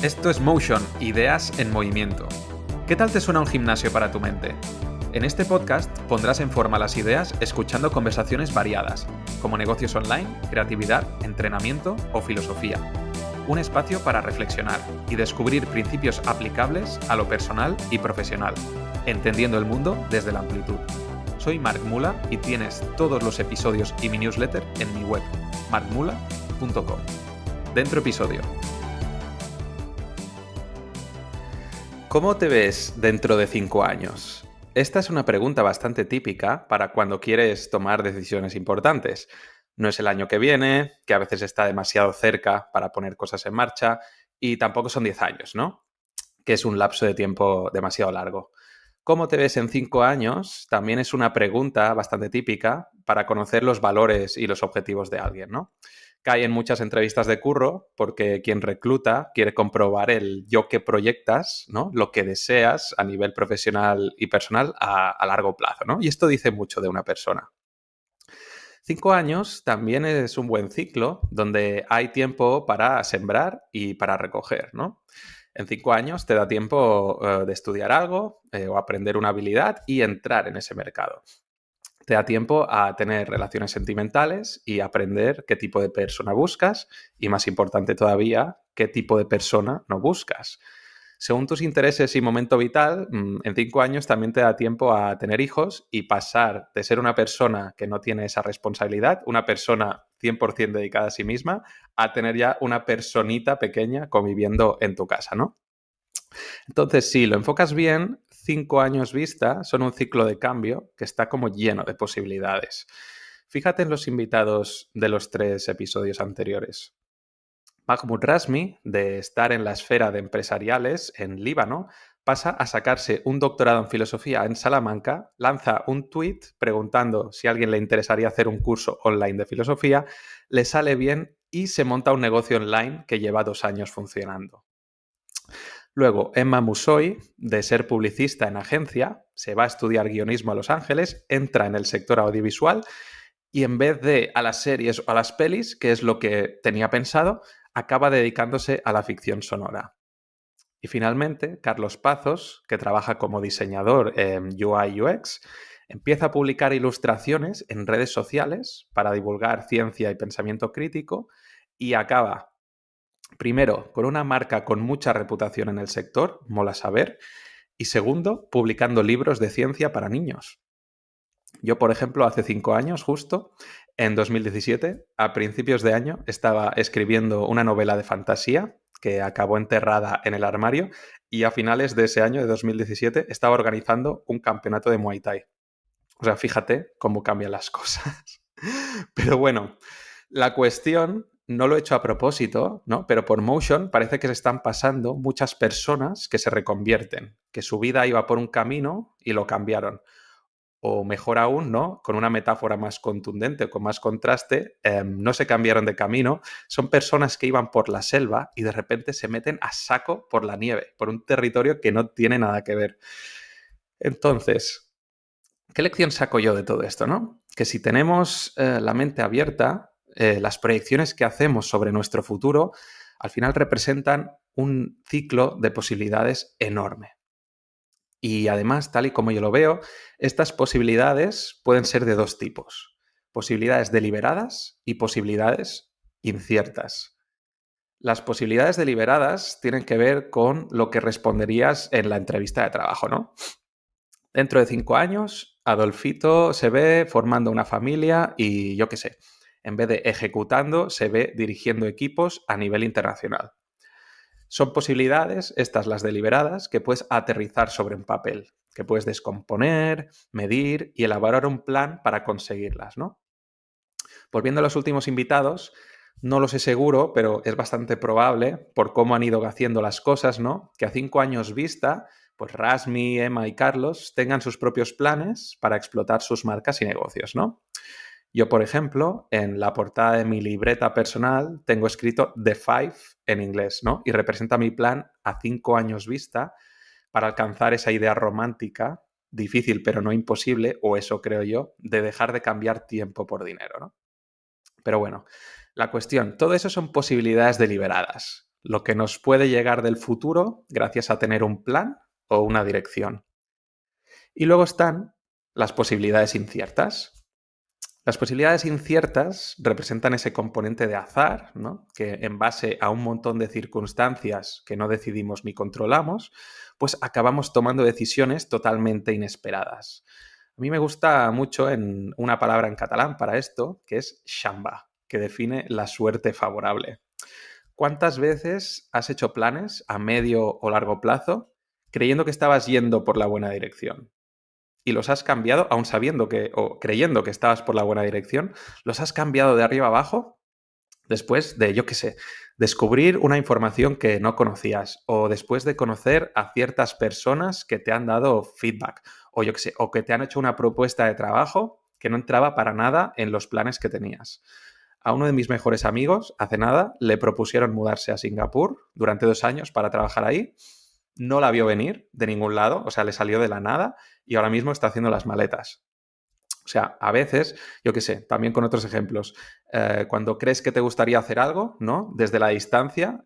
Esto es Motion, ideas en movimiento. ¿Qué tal te suena un gimnasio para tu mente? En este podcast pondrás en forma las ideas escuchando conversaciones variadas, como negocios online, creatividad, entrenamiento o filosofía. Un espacio para reflexionar y descubrir principios aplicables a lo personal y profesional, entendiendo el mundo desde la amplitud. Soy Marc Mula y tienes todos los episodios y mi newsletter en mi web, marcmula.com. Dentro episodio. ¿Cómo te ves dentro de 5 años? Esta es una pregunta bastante típica para cuando quieres tomar decisiones importantes. No es el año que viene, que a veces está demasiado cerca para poner cosas en marcha, y tampoco son 10 años, ¿no? Que es un lapso de tiempo demasiado largo. ¿Cómo te ves en 5 años? También es una pregunta bastante típica para conocer los valores y los objetivos de alguien, ¿no? Cae en muchas entrevistas de curro porque quien recluta quiere comprobar el yo que proyectas, ¿no? Lo que deseas a nivel profesional y personal a largo plazo, ¿no? Y esto dice mucho de una persona. 5 años también es un buen ciclo donde hay tiempo para sembrar y para recoger, ¿no? En 5 años te da tiempo de estudiar algo o aprender una habilidad y entrar en ese mercado. Te da tiempo a tener relaciones sentimentales y aprender qué tipo de persona buscas y, más importante todavía, qué tipo de persona no buscas. Según tus intereses y momento vital, en 5 años también te da tiempo a tener hijos y pasar de ser una persona que no tiene esa responsabilidad, una persona 100% dedicada a sí misma, a tener ya una personita pequeña conviviendo en tu casa, ¿no? Entonces, si lo enfocas bien, 5 años vista son un ciclo de cambio que está como lleno de posibilidades. Fíjate en los invitados de los 3 episodios anteriores. Mahmoud Rasmi, de estar en la esfera de empresariales en Líbano, pasa a sacarse un doctorado en filosofía en Salamanca, lanza un tuit preguntando si a alguien le interesaría hacer un curso online de filosofía, le sale bien y se monta un negocio online que lleva 2 años funcionando. Luego, Emma Musoy, de ser publicista en agencia, se va a estudiar guionismo a Los Ángeles, entra en el sector audiovisual y en vez de a las series o a las pelis, que es lo que tenía pensado, acaba dedicándose a la ficción sonora. Y finalmente, Carlos Pazos, que trabaja como diseñador en UI UX, empieza a publicar ilustraciones en redes sociales para divulgar ciencia y pensamiento crítico y acaba, primero, con una marca con mucha reputación en el sector, mola saber, y segundo, publicando libros de ciencia para niños. Yo, por ejemplo, hace 5 años, justo, en 2017, a principios de año, estaba escribiendo una novela de fantasía que acabó enterrada en el armario y a finales de ese año, de 2017, estaba organizando un campeonato de Muay Thai. O sea, fíjate cómo cambian las cosas. Pero bueno, la cuestión no lo he hecho a propósito, ¿no? Pero por Motion parece que se están pasando muchas personas que se reconvierten, que su vida iba por un camino y lo cambiaron. O mejor aún, ¿no? Con una metáfora más contundente, con más contraste, no se cambiaron de camino, son personas que iban por la selva y de repente se meten a saco por la nieve, por un territorio que no tiene nada que ver. Entonces, ¿qué lección saco yo de todo esto, no? Que si tenemos la mente abierta, las proyecciones que hacemos sobre nuestro futuro al final representan un ciclo de posibilidades enorme. Y además, tal y como yo lo veo, estas posibilidades pueden ser de dos tipos. Posibilidades deliberadas y posibilidades inciertas. Las posibilidades deliberadas tienen que ver con lo que responderías en la entrevista de trabajo, ¿no? Dentro de 5 años, Adolfito se ve formando una familia y yo qué sé, en vez de ejecutando, se ve dirigiendo equipos a nivel internacional. Son posibilidades, estas las deliberadas, que puedes aterrizar sobre un papel, que puedes descomponer, medir y elaborar un plan para conseguirlas, ¿no? Volviendo a los últimos invitados, no lo sé seguro, pero es bastante probable, por cómo han ido haciendo las cosas, ¿no? Que a 5 años vista, pues Rasmi, Emma y Carlos tengan sus propios planes para explotar sus marcas y negocios, ¿no? Yo, por ejemplo, en la portada de mi libreta personal tengo escrito The Five en inglés, ¿no? Y representa mi plan a 5 años vista para alcanzar esa idea romántica, difícil pero no imposible, o eso creo yo, de dejar de cambiar tiempo por dinero, ¿no? Pero bueno, la cuestión, todo eso son posibilidades deliberadas. lo que nos puede llegar del futuro gracias a tener un plan o una dirección. Y luego están las posibilidades inciertas. Las posibilidades inciertas representan ese componente de azar, ¿no? Que en base a un montón de circunstancias que no decidimos ni controlamos, pues acabamos tomando decisiones totalmente inesperadas. A mí me gusta mucho en una palabra en catalán para esto, que es xamba, que define la suerte favorable. ¿Cuántas veces has hecho planes a medio o largo plazo creyendo que estabas yendo por la buena dirección? Y los has cambiado, aun sabiendo que, o creyendo que estabas por la buena dirección, los has cambiado de arriba abajo después de, yo qué sé, descubrir una información que no conocías o después de conocer a ciertas personas que te han dado feedback o yo qué sé, o que te han hecho una propuesta de trabajo que no entraba para nada en los planes que tenías. A uno de mis mejores amigos, hace nada, le propusieron mudarse a Singapur durante 2 años para trabajar ahí. No la vio venir de ningún lado, o sea, le salió de la nada y ahora mismo está haciendo las maletas. O sea, a veces, yo qué sé, también con otros ejemplos, cuando crees que te gustaría hacer algo, ¿no? Desde la distancia,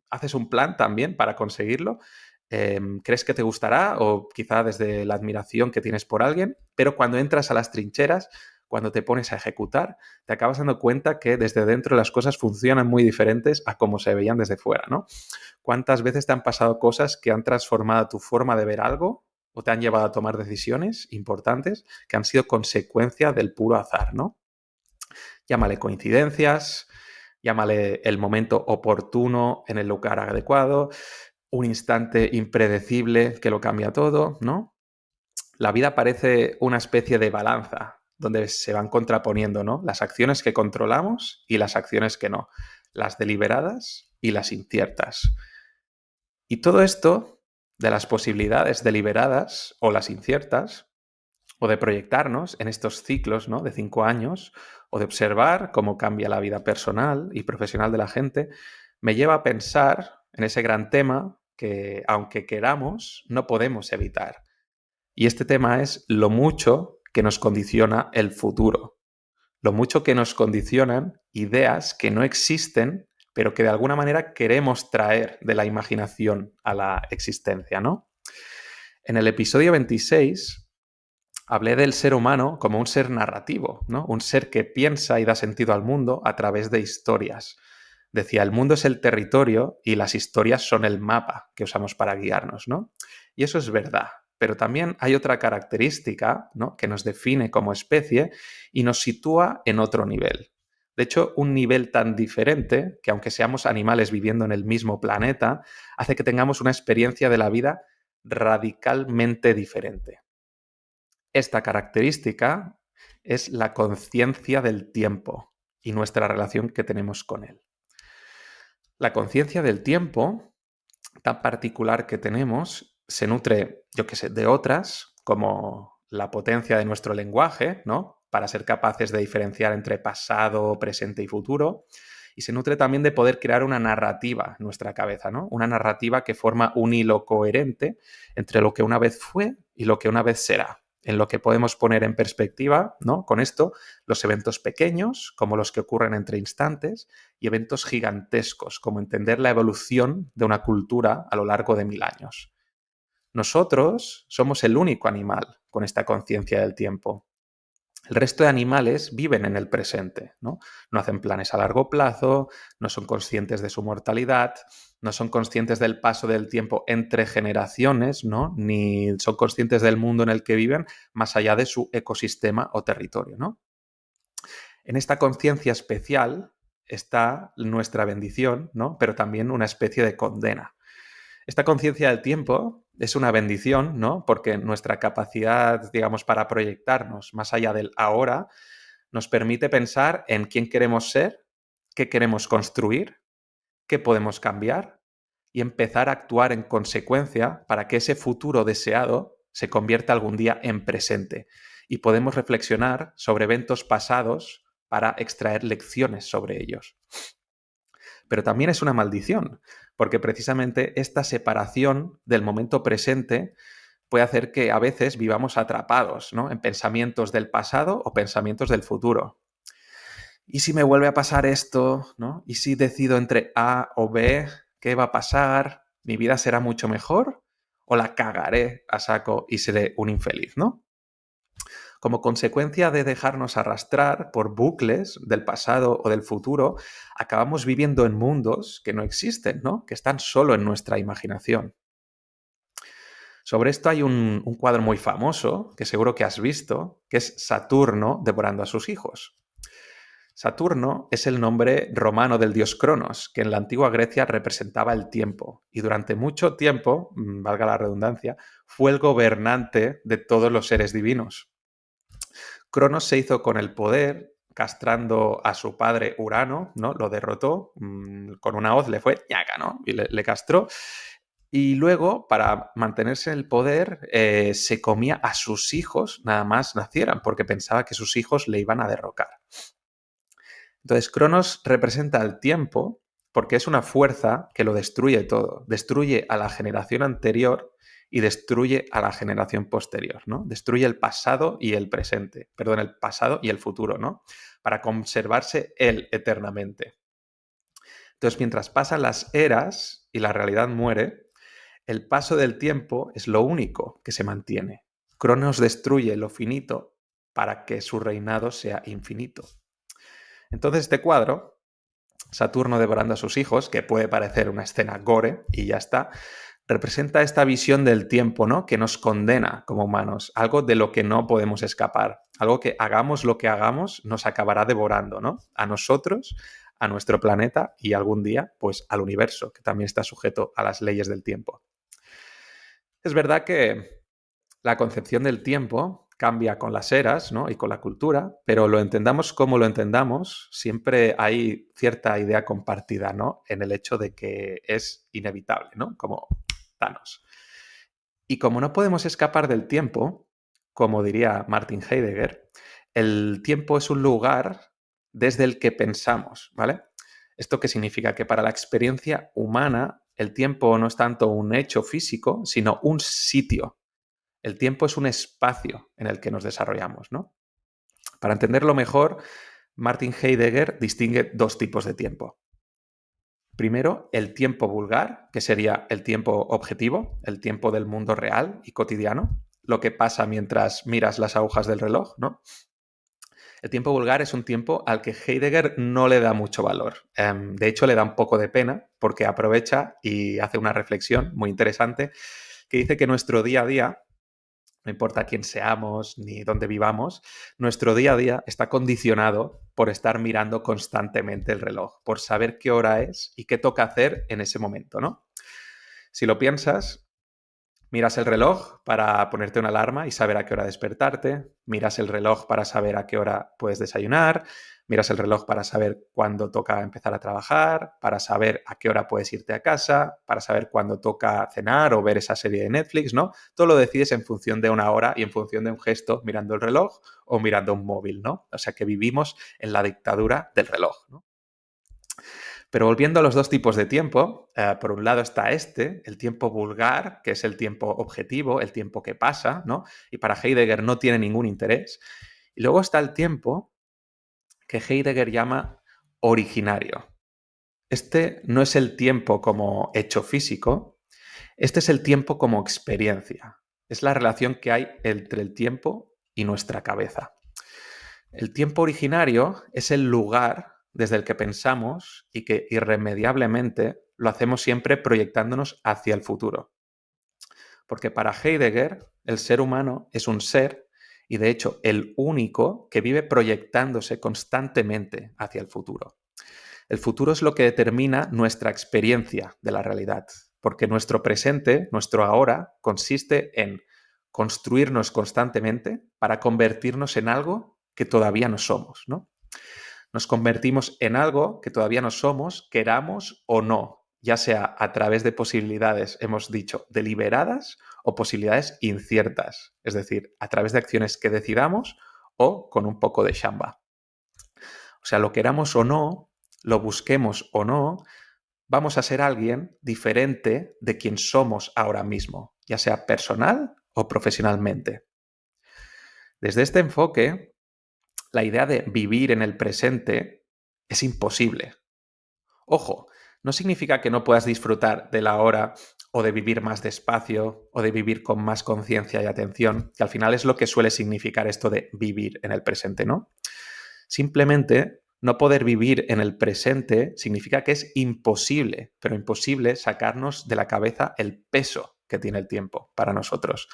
haces un plan también para conseguirlo, crees que te gustará o quizá desde la admiración que tienes por alguien, pero cuando entras a las trincheras, cuando te pones a ejecutar, te acabas dando cuenta que desde dentro las cosas funcionan muy diferentes a como se veían desde fuera, ¿no? ¿Cuántas veces te han pasado cosas que han transformado tu forma de ver algo o te han llevado a tomar decisiones importantes que han sido consecuencia del puro azar, ¿no? Llámale coincidencias, llámale el momento oportuno en el lugar adecuado, un instante impredecible que lo cambia todo, ¿no? La vida parece una especie de balanza donde se van contraponiendo, ¿no? Las acciones que controlamos y las acciones que no, las deliberadas y las inciertas. Y todo esto de las posibilidades deliberadas o las inciertas, o de proyectarnos en estos ciclos, ¿no? De 5 años, o de observar cómo cambia la vida personal y profesional de la gente, me lleva a pensar en ese gran tema que, aunque queramos, no podemos evitar. Y este tema es lo mucho que nos condiciona el futuro, lo mucho que nos condicionan ideas que no existen, pero que de alguna manera queremos traer de la imaginación a la existencia, ¿no? En el episodio 26 hablé del ser humano como un ser narrativo, ¿no? Un ser que piensa y da sentido al mundo a través de historias. Decía, el mundo es el territorio y las historias son el mapa que usamos para guiarnos, ¿no? Y eso es verdad, pero también hay otra característica, ¿no? Que nos define como especie y nos sitúa en otro nivel. De hecho, un nivel tan diferente que aunque seamos animales viviendo en el mismo planeta, hace que tengamos una experiencia de la vida radicalmente diferente. Esta característica es la conciencia del tiempo y nuestra relación que tenemos con él. La conciencia del tiempo tan particular que tenemos se nutre, yo qué sé, de otras, como la potencia de nuestro lenguaje, ¿no? Para ser capaces de diferenciar entre pasado, presente y futuro. Y se nutre también de poder crear una narrativa en nuestra cabeza, ¿no? Una narrativa que forma un hilo coherente entre lo que una vez fue y lo que una vez será, en lo que podemos poner en perspectiva, ¿no? Con esto, los eventos pequeños, como los que ocurren entre instantes, y eventos gigantescos, como entender la evolución de una cultura a lo largo de 1000 años. Nosotros somos el único animal con esta conciencia del tiempo. El resto de animales viven en el presente, ¿no? No hacen planes a largo plazo, no son conscientes de su mortalidad, no son conscientes del paso del tiempo entre generaciones, ¿no? Ni son conscientes del mundo en el que viven más allá de su ecosistema o territorio, ¿no? En esta conciencia especial está nuestra bendición, ¿no? Pero también una especie de condena. Esta conciencia del tiempo es una bendición, ¿no? Porque nuestra capacidad, digamos, para proyectarnos más allá del ahora nos permite pensar en quién queremos ser, qué queremos construir, qué podemos cambiar y empezar a actuar en consecuencia para que ese futuro deseado se convierta algún día en presente. Y podemos reflexionar sobre eventos pasados para extraer lecciones sobre ellos. Pero también es una maldición, porque precisamente esta separación del momento presente puede hacer que a veces vivamos atrapados, ¿no? En pensamientos del pasado o pensamientos del futuro. ¿Y si me vuelve a pasar esto? ¿No? ¿Y si decido entre A o B? ¿Qué va a pasar? ¿Mi vida será mucho mejor? ¿O la cagaré a saco y seré un infeliz? ¿No? Como consecuencia de dejarnos arrastrar por bucles del pasado o del futuro, acabamos viviendo en mundos que no existen, ¿no? Que están solo en nuestra imaginación. Sobre esto hay un cuadro muy famoso, que seguro que has visto, que es Saturno devorando a sus hijos. Saturno es el nombre romano del dios Cronos, que en la antigua Grecia representaba el tiempo, y durante mucho tiempo, valga la redundancia, fue el gobernante de todos los seres divinos. Cronos se hizo con el poder castrando a su padre Urano, ¿no? Lo derrotó, con una hoz le fue ñaca, ¿no? Y le castró. Y luego, para mantenerse en el poder, se comía a sus hijos nada más nacieran, porque pensaba que sus hijos le iban a derrocar. Entonces, Cronos representa el tiempo porque es una fuerza que lo destruye todo. Destruye a la generación anterior y destruye a la generación posterior, ¿no? Destruye el pasado y el presente, perdón, el pasado y el futuro, ¿no? Para conservarse él eternamente. Entonces, mientras pasan las eras y la realidad muere, el paso del tiempo es lo único que se mantiene. Cronos destruye lo finito para que su reinado sea infinito. Entonces, este cuadro, Saturno devorando a sus hijos, que puede parecer una escena gore y ya está, representa esta visión del tiempo, ¿no? Que nos condena como humanos, algo de lo que no podemos escapar, algo que hagamos lo que hagamos nos acabará devorando, ¿no? A nosotros, a nuestro planeta y algún día, pues al universo, que también está sujeto a las leyes del tiempo. Es verdad que la concepción del tiempo cambia con las eras, ¿no? Y con la cultura, pero lo entendamos como lo entendamos, siempre hay cierta idea compartida, ¿no? En el hecho de que es inevitable, ¿no? Como Thanos. Y como no podemos escapar del tiempo, como diría Martin Heidegger, el tiempo es un lugar desde el que pensamos, ¿vale? ¿Esto qué significa? Que para la experiencia humana el tiempo no es tanto un hecho físico, sino un sitio. El tiempo es un espacio en el que nos desarrollamos, ¿no? Para entenderlo mejor, Martin Heidegger distingue dos tipos de tiempo. Primero, el tiempo vulgar, que sería el tiempo objetivo, el tiempo del mundo real y cotidiano, lo que pasa mientras miras las agujas del reloj, ¿no? El tiempo vulgar es un tiempo al que Heidegger no le da mucho valor. De hecho, le da un poco de pena porque aprovecha y hace una reflexión muy interesante que dice que nuestro día a día, no importa quién seamos ni dónde vivamos, nuestro día a día está condicionado por estar mirando constantemente el reloj, por saber qué hora es y qué toca hacer en ese momento, ¿no? Si lo piensas, miras el reloj para ponerte una alarma y saber a qué hora despertarte, miras el reloj para saber a qué hora puedes desayunar, miras el reloj para saber cuándo toca empezar a trabajar, para saber a qué hora puedes irte a casa, para saber cuándo toca cenar o ver esa serie de Netflix, ¿no? Todo lo decides en función de una hora y en función de un gesto mirando el reloj o mirando un móvil, ¿no? O sea que vivimos en la dictadura del reloj, ¿no? Pero volviendo a los dos tipos de tiempo, por un lado está el tiempo vulgar, que es el tiempo objetivo, el tiempo que pasa, ¿no? Y para Heidegger no tiene ningún interés. Y luego está el tiempo que Heidegger llama originario. Este no es el tiempo como hecho físico, este es el tiempo como experiencia. Es la relación que hay entre el tiempo y nuestra cabeza. El tiempo originario es el lugar desde el que pensamos y que irremediablemente lo hacemos siempre proyectándonos hacia el futuro. Porque para Heidegger el ser humano es un ser y de hecho el único que vive proyectándose constantemente hacia el futuro. El futuro es lo que determina nuestra experiencia de la realidad, porque nuestro presente, nuestro ahora, consiste en construirnos constantemente para convertirnos en algo que todavía no somos, ¿no? Nos convertimos en algo que todavía no somos, queramos o no, ya sea a través de posibilidades, hemos dicho, deliberadas o posibilidades inciertas, es decir, a través de acciones que decidamos o con un poco de chamba. O sea, lo queramos o no, lo busquemos o no, vamos a ser alguien diferente de quien somos ahora mismo, ya sea personal o profesionalmente. Desde este enfoque, la idea de vivir en el presente es imposible. Ojo, no significa que no puedas disfrutar de la hora o de vivir más despacio o de vivir con más conciencia y atención, que al final es lo que suele significar esto de vivir en el presente, ¿no? Simplemente no poder vivir en el presente significa que es imposible, pero imposible sacarnos de la cabeza el peso que tiene el tiempo para nosotros.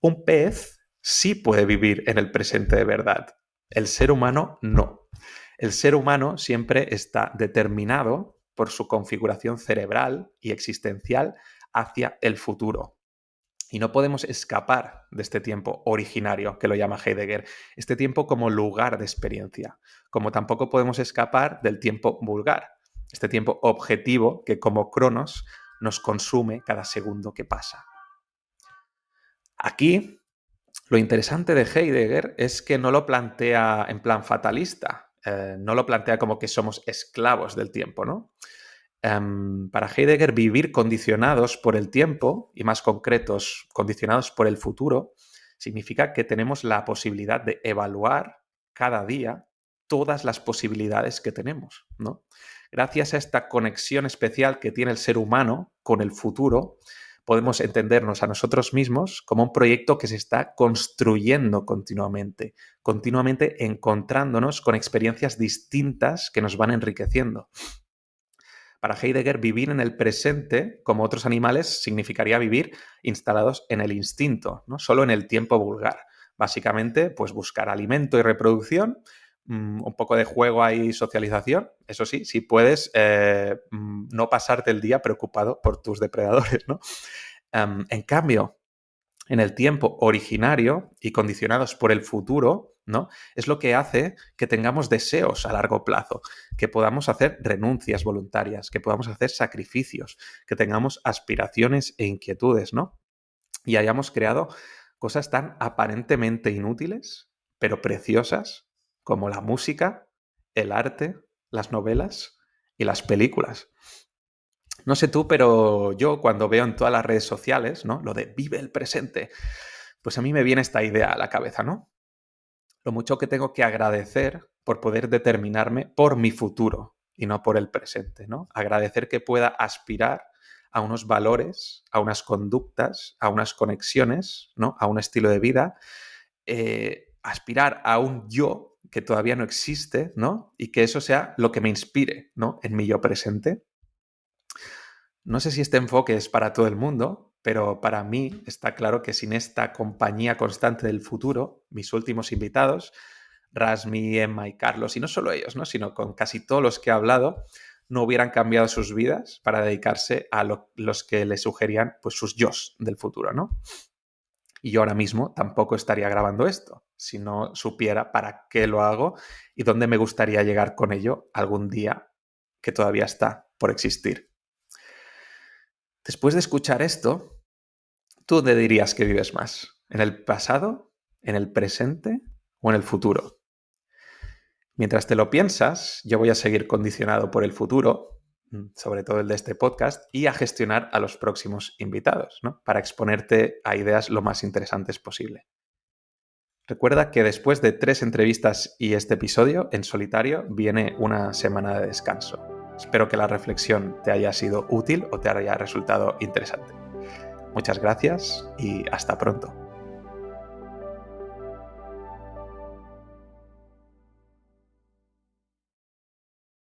Un pez sí puede vivir en el presente de verdad. El ser humano no. El ser humano siempre está determinado por su configuración cerebral y existencial hacia el futuro. Y no podemos escapar de este tiempo originario, que lo llama Heidegger, este tiempo como lugar de experiencia, como tampoco podemos escapar del tiempo vulgar, este tiempo objetivo que como cronos nos consume cada segundo que pasa. Aquí, lo interesante de Heidegger es que no lo plantea en plan fatalista, no lo plantea como que somos esclavos del tiempo, ¿no? Para Heidegger, vivir condicionados por el tiempo, y más concretos, condicionados por el futuro, significa que tenemos la posibilidad de evaluar cada día todas las posibilidades que tenemos, ¿no? Gracias a esta conexión especial que tiene el ser humano con el futuro, podemos entendernos a nosotros mismos como un proyecto que se está construyendo continuamente, continuamente encontrándonos con experiencias distintas que nos van enriqueciendo. Para Heidegger, vivir en el presente, como otros animales, significaría vivir instalados en el instinto, ¿no? Solo en el tiempo vulgar. Básicamente, pues buscar alimento y reproducción, un poco de juego y socialización. Eso sí, si puedes no pasarte el día preocupado por tus depredadores, ¿no? En cambio, en el tiempo originario y condicionados por el futuro, ¿no? Es lo que hace que tengamos deseos a largo plazo, que podamos hacer renuncias voluntarias, que podamos hacer sacrificios, que tengamos aspiraciones e inquietudes, ¿no? Y hayamos creado cosas tan aparentemente inútiles, pero preciosas, como la música, el arte, las novelas y las películas. No sé tú, pero yo cuando veo en todas las redes sociales, ¿no? Lo de vive el presente, pues a mí me viene esta idea a la cabeza, ¿no? Lo mucho que tengo que agradecer por poder determinarme por mi futuro y no por el presente, ¿no? Agradecer que pueda aspirar a unos valores, a unas conductas, a unas conexiones, ¿no? A un estilo de vida, aspirar a un yo que todavía no existe, ¿no? Y que eso sea lo que me inspire, ¿no? En mi yo presente. No sé si este enfoque es para todo el mundo, pero para mí está claro que sin esta compañía constante del futuro, mis últimos invitados, Rasmi, Emma y Carlos, y no solo ellos, ¿no? Sino con casi todos los que he hablado, no hubieran cambiado sus vidas para dedicarse a los que les sugerían pues, sus yos del futuro, ¿no? Y yo ahora mismo tampoco estaría grabando esto si no supiera para qué lo hago y dónde me gustaría llegar con ello algún día que todavía está por existir. Después de escuchar esto, ¿tú dónde dirías que vives más? ¿En el pasado, en el presente o en el futuro? Mientras te lo piensas, yo voy a seguir condicionado por el futuro, sobre todo el de este podcast, y a gestionar a los próximos invitados, ¿no? Para exponerte a ideas lo más interesantes posible. Recuerda que después de 3 entrevistas y este episodio, en solitario, viene una semana de descanso. Espero que la reflexión te haya sido útil o te haya resultado interesante. Muchas gracias y hasta pronto.